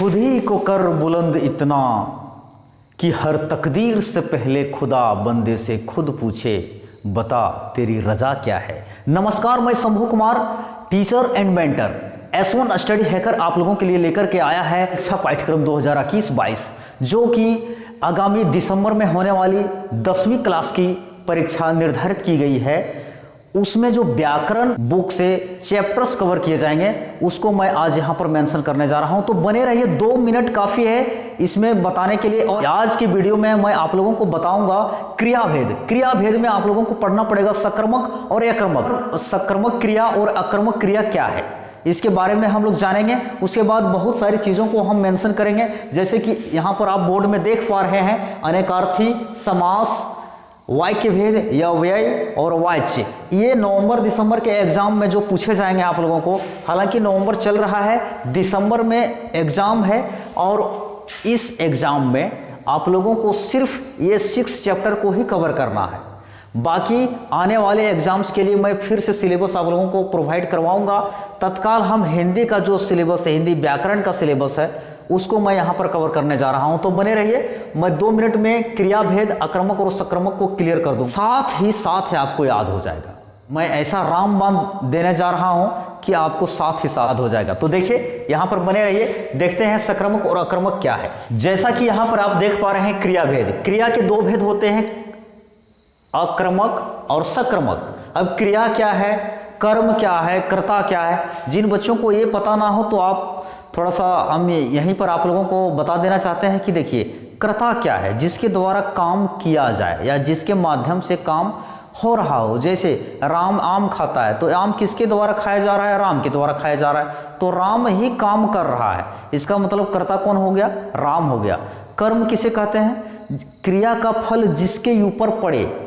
खुद ही को कर बुलंद इतना कि हर तकदीर से पहले खुदा बंदे से खुद पूछे बता तेरी रजा क्या है। नमस्कार, मैं Shambhu Kumar, teacher and mentor S1 study hacker आप लोगों के लिए लेकर के आया है अच्छा पाठ्यक्रम 2021-22 जो कि आगामी दिसंबर में होने वाली 10वीं क्लास की परीक्षा निर्धारित की गई है। उसमें जो व्याकरण बुक से चैप्टर्स कवर किए जाएंगे उसको मैं आज यहाँ पर मेंशन करने जा रहा हूँ, तो बने रहिए। 2 मिनट काफ़ी है इसमें बताने के लिए। और आज की वीडियो में मैं आप लोगों को बताऊंगा क्रियाभेद। क्रियाभेद में आप लोगों को पढ़ना पड़ेगा सकर्मक और अकर्मक। सकर्मक क्रिया और अकर्मक क्रिया क्या है इसके बारे में हम लोग जानेंगे। उसके बाद बहुत सारी चीज़ों को हम मेंशन करेंगे, जैसे कि यहाँ पर आप बोर्ड में देख पा रहे हैं अनेकार्थी, समास, वाक्य भेद या व्यय और वाच्य। ये नवंबर दिसंबर के एग्जाम में जो पूछे जाएंगे आप लोगों को। हालांकि नवंबर चल रहा है, दिसंबर में एग्जाम है और इस एग्जाम में आप लोगों को सिर्फ ये 6 चैप्टर को ही कवर करना है। बाकी आने वाले एग्जाम्स के लिए मैं फिर से सिलेबस आप लोगों को प्रोवाइड करवाऊंगा। तत्काल हम हिंदी का जो सिलेबस है, हिंदी व्याकरण का सिलेबस है, उसको मैं यहाँ पर कवर करने जा रहा हूँ, तो बने रहिए। मैं 2 मिनट में क्रियाभेद, आक्रामक और सकर्मक को क्लियर कर दूँ, साथ ही आपको याद हो जाएगा। मैं ऐसा रामबाण देने जा रहा हूँ कि आपको साथ ही साथ हो जाएगा। तो देखिए यहाँ पर बने रहिए, देखते हैं सकर्मक और आक्रामक क्या है। जैसा कि यहाँ पर आप देख पा रहे हैं क्रियाभेद। क्रिया के 2 भेद होते हैं, अक्रमक और सकर्मक। अब क्रिया क्या है, कर्म क्या है, कर्ता क्या है, जिन बच्चों को ये पता ना हो तो आप थोड़ा सा हम यहीं पर आप लोगों को बता देना चाहते हैं कि देखिए कर्ता क्या है, जिसके द्वारा काम किया जाए या जिसके माध्यम से काम हो रहा हो। जैसे राम आम खाता है तो आम किसके द्वारा खाया जा रहा है, राम के द्वारा खाया जा रहा है, तो राम ही काम कर रहा है। इसका मतलब कर्ता कौन हो गया, राम हो गया। कर्म किसे कहते हैं, क्रिया का फल जिसके ऊपर पड़े।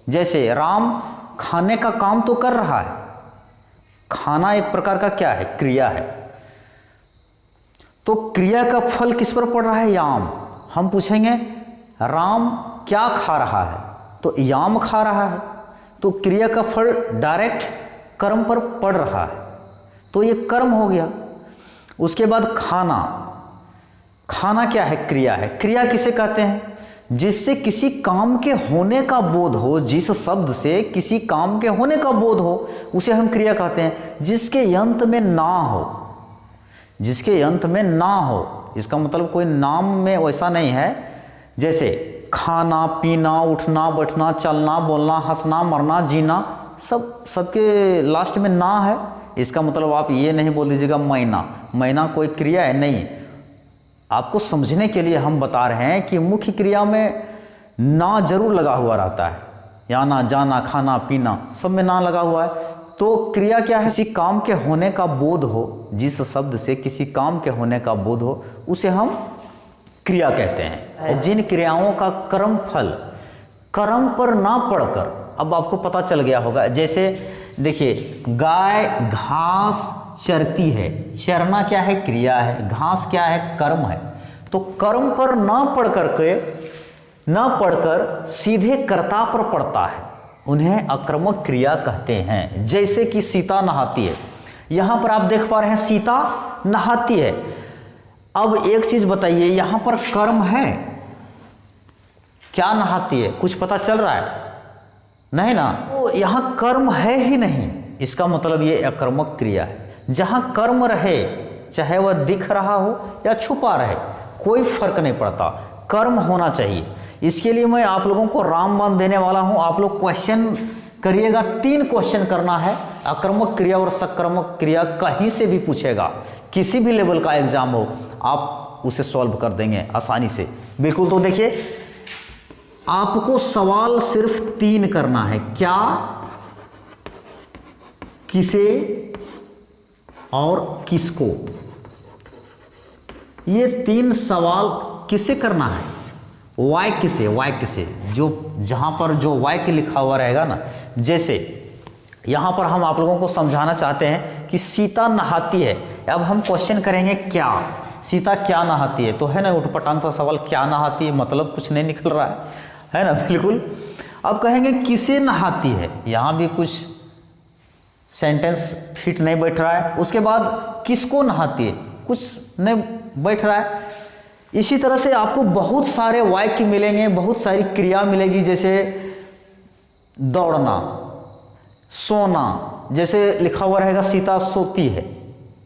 जैसे राम खाने का काम तो कर रहा है, खाना एक प्रकार का क्या है, क्रिया है, तो क्रिया का फल किस पर पड़ रहा है, याम। हम पूछेंगे राम क्या खा रहा है, तो याम खा रहा है, तो क्रिया का फल डायरेक्ट कर्म पर पड़ रहा है, तो ये कर्म हो गया। उसके बाद खाना, खाना क्या है, क्रिया है। क्रिया किसे कहते हैं, जिससे किसी काम के होने का बोध हो, जिस शब्द से किसी काम के होने का बोध हो उसे हम क्रिया कहते हैं। जिसके अंत में ना हो, जिसके अंत में ना हो, इसका मतलब कोई नाम में वैसा नहीं है। जैसे खाना, पीना, उठना, बैठना, चलना, बोलना, हंसना, मरना, जीना, सबके लास्ट में ना है। इसका मतलब आप ये नहीं बोल दीजिएगा महीना। महीना कोई क्रिया है नहीं। आपको समझने के लिए हम बता रहे हैं कि मुख्य क्रिया में ना जरूर लगा हुआ रहता है। आना, जाना, खाना, पीना, सब में ना लगा हुआ है। तो क्रिया क्या है, किसी काम के होने का बोध हो, जिस शब्द से किसी काम के होने का बोध हो उसे हम क्रिया कहते हैं। जिन क्रियाओं का कर्म फल कर्म पर ना पड़कर, अब आपको पता चल गया होगा। जैसे देखिए गाय घास चरती है, चरना क्या है, क्रिया है, घास क्या है, कर्म है। तो कर्म पर ना पढ़कर सीधे कर्ता पर पड़ता है, उन्हें आक्रामक क्रिया कहते हैं। जैसे कि सीता नहाती है, यहां पर आप देख पा रहे हैं सीता नहाती है। अब एक चीज बताइए, यहां पर कर्म है क्या, नहाती है, कुछ पता चल रहा है नहीं ना, तो यहां कर्म है ही नहीं। इसका मतलब ये आक्रामक क्रिया है। जहां कर्म रहे, चाहे वह दिख रहा हो या छुपा रहे, कोई फर्क नहीं पड़ता, कर्म होना चाहिए। इसके लिए मैं आप लोगों को रामबाण देने वाला हूं। आप लोग क्वेश्चन करिएगा, 3 क्वेश्चन करना है। आक्रामक क्रिया और सकर्मक क्रिया कहीं से भी पूछेगा, किसी भी लेवल का एग्जाम हो, आप उसे सॉल्व कर देंगे आसानी से, बिल्कुल। तो देखिए आपको सवाल सिर्फ 3 करना है, क्या, किसे और किसको। ये 3 सवाल किसे करना है, वाक्य से। वाक्य से जो जहां पर जो वाक्य लिखा हुआ रहेगा ना, जैसे यहां पर हम आप लोगों को समझाना चाहते हैं कि सीता नहाती है। अब हम क्वेश्चन करेंगे क्या, सीता क्या नहाती है, तो है ना उठपटांग सा सवाल, क्या नहाती है, मतलब कुछ नहीं निकल रहा है ना, बिल्कुल। अब कहेंगे किसे नहाती है, यहां भी कुछ सेंटेंस फिट नहीं बैठ रहा है। उसके बाद किसको नहाती है, कुछ नहीं बैठ रहा है। इसी तरह से आपको बहुत सारे वाक्य मिलेंगे, बहुत सारी क्रिया मिलेगी, जैसे दौड़ना, सोना। जैसे लिखा हुआ रहेगा सीता सोती है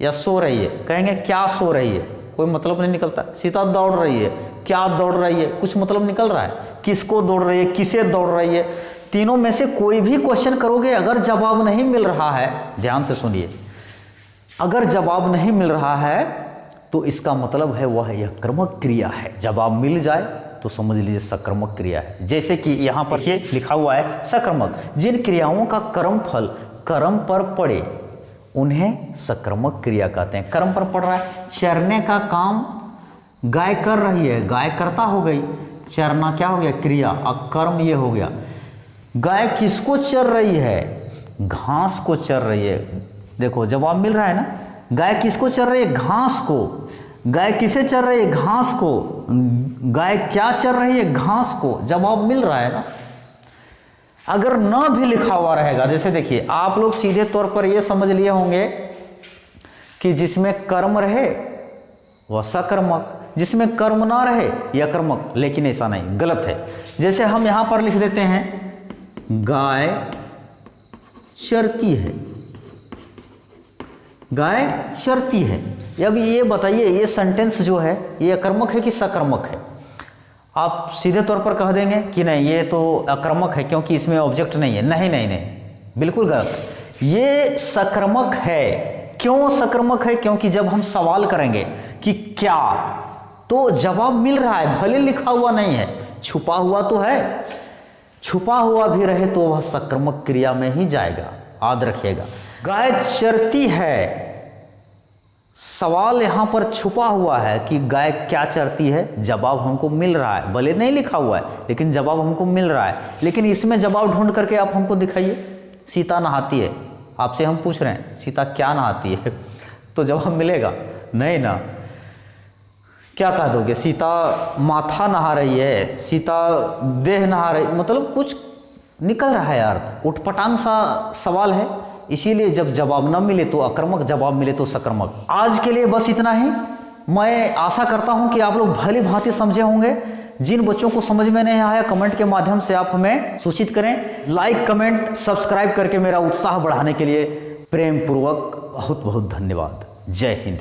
या सो रही है, कहेंगे क्या सो रही है, कोई मतलब नहीं निकलता। सीता दौड़ रही है, क्या दौड़ रही है, कुछ मतलब निकल रहा है। किसको दौड़ रही है, किसे दौड़ रही है, तीनों में से कोई भी क्वेश्चन करोगे, अगर जवाब नहीं मिल रहा है, ध्यान से सुनिए, अगर जवाब नहीं मिल रहा है तो इसका मतलब है वह यह कर्मक क्रिया है। जवाब मिल जाए तो समझ लीजिए सकर्मक क्रिया है। जैसे कि यहाँ पर ये लिखा हुआ है सकर्मक, जिन क्रियाओं का कर्म फल कर्म पर पड़े उन्हें सकर्मक क्रिया कहते हैं। कर्म पर पड़ रहा है, चरने का काम गाय कर रही है, गाय कर्ता हो गई, चरना क्या हो गया, क्रिया, और कर्म ये हो गया। गाय किसको चर रही है, घास को चर रही है। देखो जवाब मिल रहा है ना, गाय किसको चर रही है, घास को। गाय किसे चर रही है, घास को। गाय क्या चर रही है, घास को। जवाब मिल रहा है ना। अगर न भी लिखा हुआ रहेगा, जैसे देखिए आप लोग सीधे तौर पर यह समझ लिए होंगे कि जिसमें कर्म रहे वह सकर्मक, जिसमें कर्म ना रहे यह कर्मक, लेकिन ऐसा नहीं, गलत है। जैसे हम यहां पर लिख देते हैं गाय चरती है, गाय चरती है। अब ये बताइए ये सेंटेंस जो है ये अकर्मक है कि सकर्मक है? आप सीधे तौर पर कह देंगे कि नहीं ये तो अकर्मक है क्योंकि इसमें ऑब्जेक्ट नहीं है। नहीं नहीं नहीं, बिल्कुल गलत। ये सकर्मक है। क्यों सकर्मक है? क्योंकि जब हम सवाल करेंगे कि क्या, तो जवाब मिल रहा है, भले लिखा हुआ नहीं है, छुपा हुआ तो है। छुपा हुआ भी रहे तो वह सकर्मक क्रिया में ही जाएगा, याद रखिएगा। गाय चरती है, सवाल यहां पर छुपा हुआ है कि गाय क्या चरती है, जवाब हमको मिल रहा है, भले नहीं लिखा हुआ है लेकिन जवाब हमको मिल रहा है। लेकिन इसमें जवाब ढूंढ करके आप हमको दिखाइए, सीता नहाती है, आपसे हम पूछ रहे हैं सीता क्या नहाती है, तो जवाब मिलेगा नहीं ना। क्या कह दोगे, सीता माथा नहा रही है, सीता देह नहा रही, मतलब कुछ निकल रहा है अर्थ, उटपटांग सा सवाल है। इसीलिए जब जवाब न मिले तो अकर्मक, जवाब मिले तो सकर्मक। आज के लिए बस इतना ही। मैं आशा करता हूं कि आप लोग भली भांति समझे होंगे। जिन बच्चों को समझ में नहीं आया कमेंट के माध्यम से आप हमें सूचित करें। लाइक कमेंट सब्सक्राइब करके मेरा उत्साह बढ़ाने के लिए प्रेम पूर्वक बहुत बहुत धन्यवाद। जय हिंद।